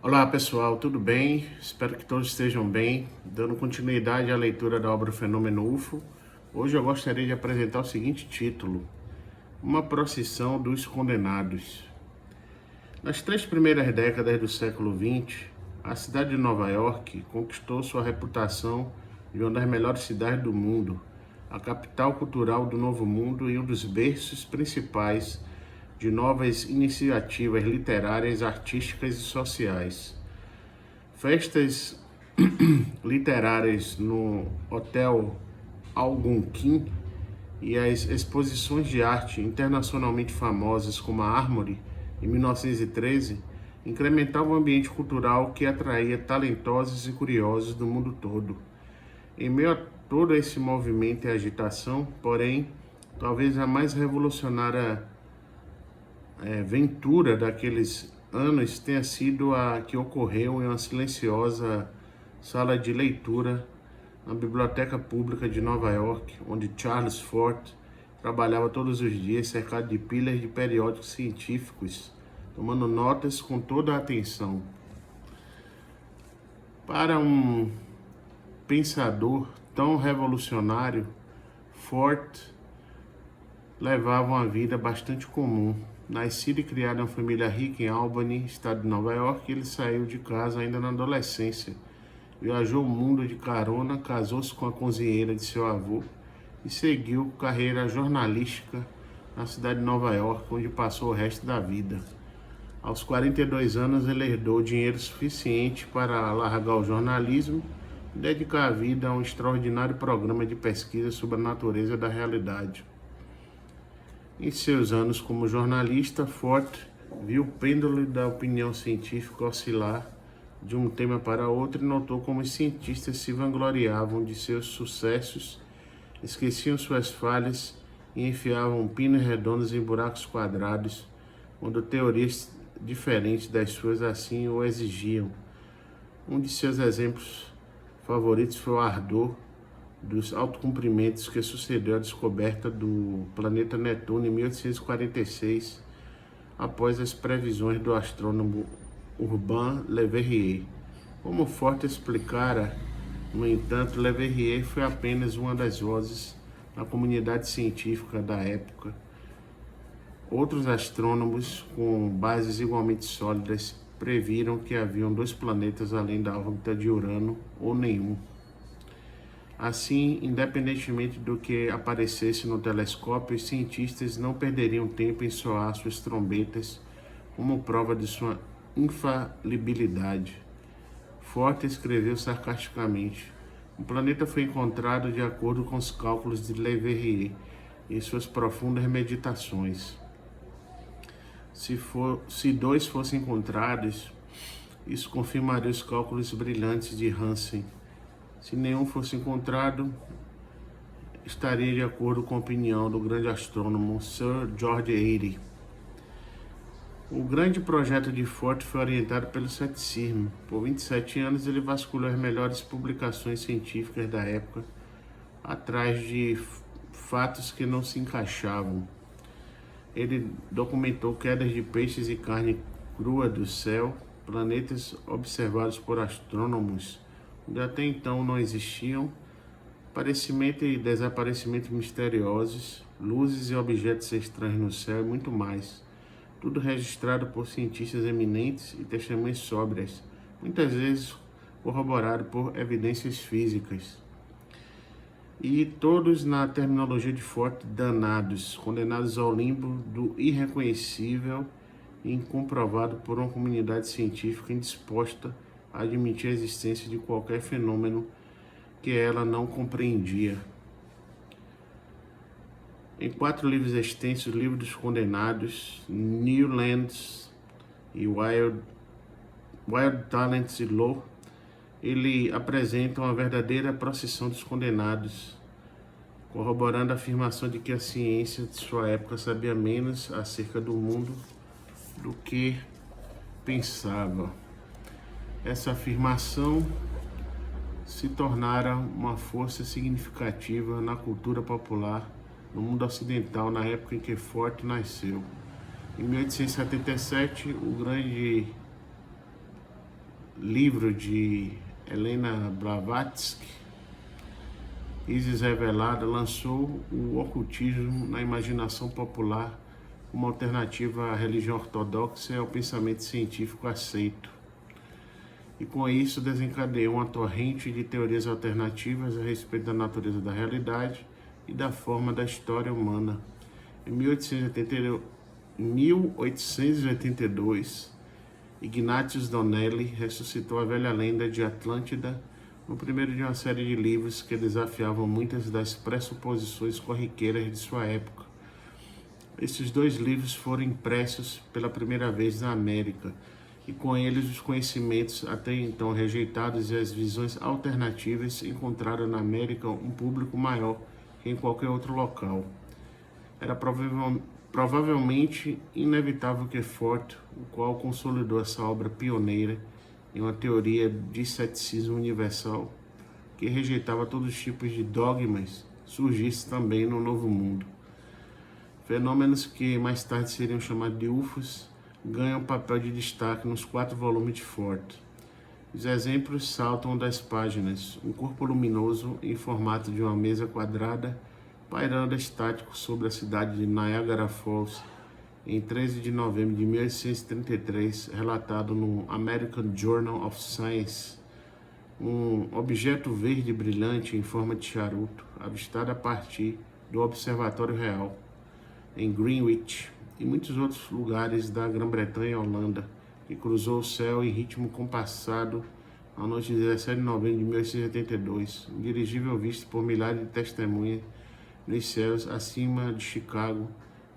Olá pessoal, tudo bem? Espero que todos estejam bem. Dando continuidade à leitura da obra Fenômeno UFO, hoje eu gostaria de apresentar o seguinte título: Uma procissão dos condenados. Nas 3 primeiras décadas do século XX, a cidade de Nova York conquistou sua reputação de uma das melhores cidades do mundo, a capital cultural do Novo Mundo e um dos berços principais de novas iniciativas literárias, artísticas e sociais. Festas literárias no Hotel Algonquin e as exposições de arte internacionalmente famosas como a Armory, em 1913, incrementavam o ambiente cultural que atraía talentosos e curiosos do mundo todo. Em meio a todo esse movimento e agitação, porém, talvez a mais revolucionária ventura daqueles anos tenha sido a que ocorreu em uma silenciosa sala de leitura na Biblioteca Pública de Nova York, onde Charles Fort trabalhava todos os dias cercado de pilhas de periódicos científicos, tomando notas com toda a atenção. Para um pensador tão revolucionário, Fort levava uma vida bastante comum. Nascido e criado em uma família rica em Albany, estado de Nova York, ele saiu de casa ainda na adolescência. Viajou o mundo de carona, casou-se com a cozinheira de seu avô e seguiu carreira jornalística na cidade de Nova York, onde passou o resto da vida. Aos 42 anos, ele herdou dinheiro suficiente para largar o jornalismo e dedicar a vida a um extraordinário programa de pesquisa sobre a natureza da realidade. Em seus anos como jornalista, Fort viu o pêndulo da opinião científica oscilar de um tema para outro e notou como os cientistas se vangloriavam de seus sucessos, esqueciam suas falhas e enfiavam pinos redondos em buracos quadrados, quando teorias diferentes das suas assim o exigiam. Um de seus exemplos favoritos foi o ardor dos autocumprimentos que sucedeu à descoberta do planeta Netuno em 1846, após as previsões do astrônomo Urbain Le Verrier. Como Fort explicara, no entanto, Le Verrier foi apenas uma das vozes da comunidade científica da época. Outros astrônomos com bases igualmente sólidas previram que haviam 2 planetas além da órbita de Urano ou nenhum. Assim, independentemente do que aparecesse no telescópio, os cientistas não perderiam tempo em soar suas trombetas como prova de sua infalibilidade. Fort escreveu sarcasticamente: "Um planeta foi encontrado de acordo com os cálculos de Le Verrier e suas profundas meditações. Se 2 fossem encontrados, isso confirmaria os cálculos brilhantes de Hansen. Se nenhum fosse encontrado, estaria de acordo com a opinião do grande astrônomo Sir George Airy." O grande projeto de Fort foi orientado pelo ceticismo. Por 27 anos, ele vasculhou as melhores publicações científicas da época, atrás de fatos que não se encaixavam. Ele documentou quedas de peixes e carne crua do céu, planetas observados por astrônomos onde até então não existiam, aparecimento e desaparecimento misteriosos, luzes e objetos estranhos no céu e muito mais. Tudo registrado por cientistas eminentes e testemunhas sóbrias, muitas vezes corroborado por evidências físicas. E todos, na terminologia de Fort, danados, condenados ao limbo do irreconhecível e incomprovado por uma comunidade científica indisposta a admitir a existência de qualquer fenômeno que ela não compreendia. Em 4 livros extensos, o Livro dos Condenados, New Lands e Wild Talents e Law, ele apresenta uma verdadeira procissão dos condenados, corroborando a afirmação de que a ciência de sua época sabia menos acerca do mundo do que pensava. Essa afirmação se tornara uma força significativa na cultura popular no mundo ocidental na época em que Fort nasceu. Em 1877, o grande livro de Helena Blavatsky, Isis Revelada, lançou o ocultismo na imaginação popular como alternativa à religião ortodoxa e ao pensamento científico aceito. E com isso desencadeou uma torrente de teorias alternativas a respeito da natureza da realidade e da forma da história humana. Em 1882, Ignatius Donnelly ressuscitou a velha lenda de Atlântida no primeiro de uma série de livros que desafiavam muitas das pressuposições corriqueiras de sua época. Esses 2 livros foram impressos pela primeira vez na América, e com eles os conhecimentos até então rejeitados e as visões alternativas encontraram na América um público maior que em qualquer outro local. Era provavelmente inevitável que Fort, o qual consolidou essa obra pioneira em uma teoria de ceticismo universal que rejeitava todos os tipos de dogmas, surgisse também no Novo Mundo. Fenômenos que mais tarde seriam chamados de UFOs ganham papel de destaque nos 4 volumes de Fort. Os exemplos saltam das páginas: um corpo luminoso em formato de uma mesa quadrada pairando estático sobre a cidade de Niagara Falls em 13 de novembro de 1833, relatado no American Journal of Science. Um objeto verde brilhante em forma de charuto, avistado a partir do Observatório Real, em Greenwich, e muitos outros lugares da Grã-Bretanha e Holanda, que cruzou o céu em ritmo compassado na noite de 17 de novembro de 1882, um dirigível visto por milhares de testemunhas nos céus acima de Chicago,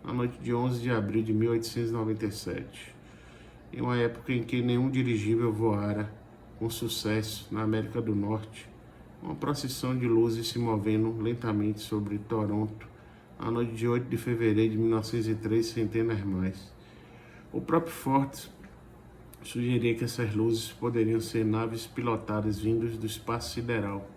na noite de 11 de abril de 1897, em uma época em que nenhum dirigível voara com sucesso na América do Norte, uma procissão de luzes se movendo lentamente sobre Toronto, na noite de 8 de fevereiro de 1903, centenas mais. O próprio Fort sugeria que essas luzes poderiam ser naves pilotadas vindas do espaço sideral.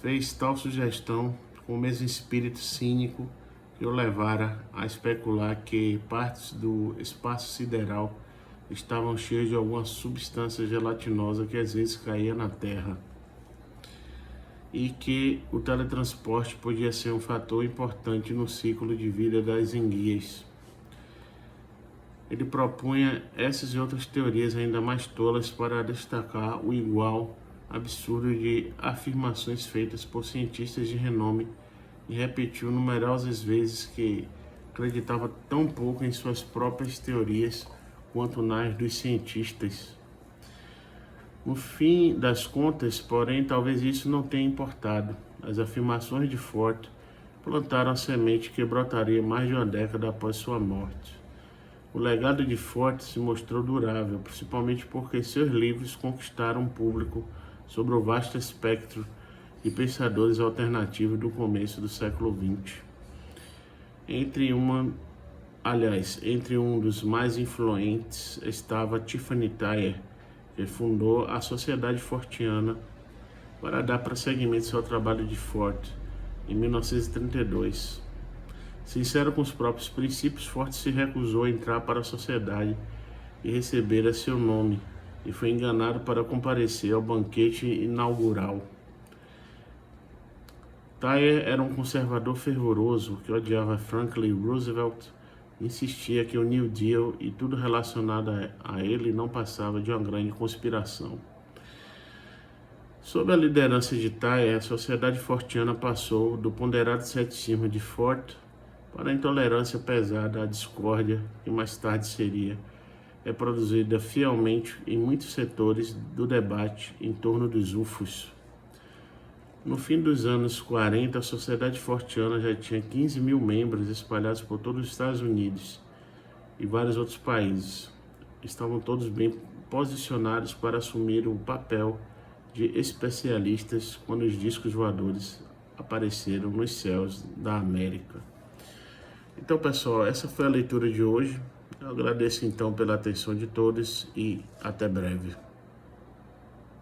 Fez tal sugestão com o mesmo espírito cínico que o levara a especular que partes do espaço sideral estavam cheias de alguma substância gelatinosa que às vezes caía na Terra, e que o teletransporte podia ser um fator importante no ciclo de vida das enguias. Ele propunha essas e outras teorias ainda mais tolas para destacar o igual absurdo de afirmações feitas por cientistas de renome, e repetiu numerosas vezes que acreditava tão pouco em suas próprias teorias quanto nas dos cientistas. No fim das contas, porém, talvez isso não tenha importado. As afirmações de Fort plantaram a semente que brotaria mais de uma década após sua morte. O legado de Fort se mostrou durável, principalmente porque seus livros conquistaram um público sobre o vasto espectro de pensadores alternativos do começo do século XX. Entre um dos mais influentes estava Tiffany Thayer, que fundou a Sociedade Fortiana para dar prosseguimento ao trabalho de Fort em 1932. Sincero com os próprios princípios, Fort se recusou a entrar para a sociedade e receber seu nome, e foi enganado para comparecer ao banquete inaugural. Thayer era um conservador fervoroso que odiava Franklin Roosevelt e insistia que o New Deal e tudo relacionado a ele não passava de uma grande conspiração. Sob a liderança de Thayer, a Sociedade Fortiana passou do ponderado ceticismo de Fort para a intolerância pesada à discórdia, que mais tarde seria reproduzida fielmente em muitos setores do debate em torno dos UFOs. No fim dos anos 40, a Sociedade Fortiana já tinha 15 mil membros espalhados por todos os Estados Unidos e vários outros países. Estavam todos bem posicionados para assumir o papel de especialistas quando os discos voadores apareceram nos céus da América. Então, pessoal, essa foi a leitura de hoje. Eu agradeço então pela atenção de todos e até breve.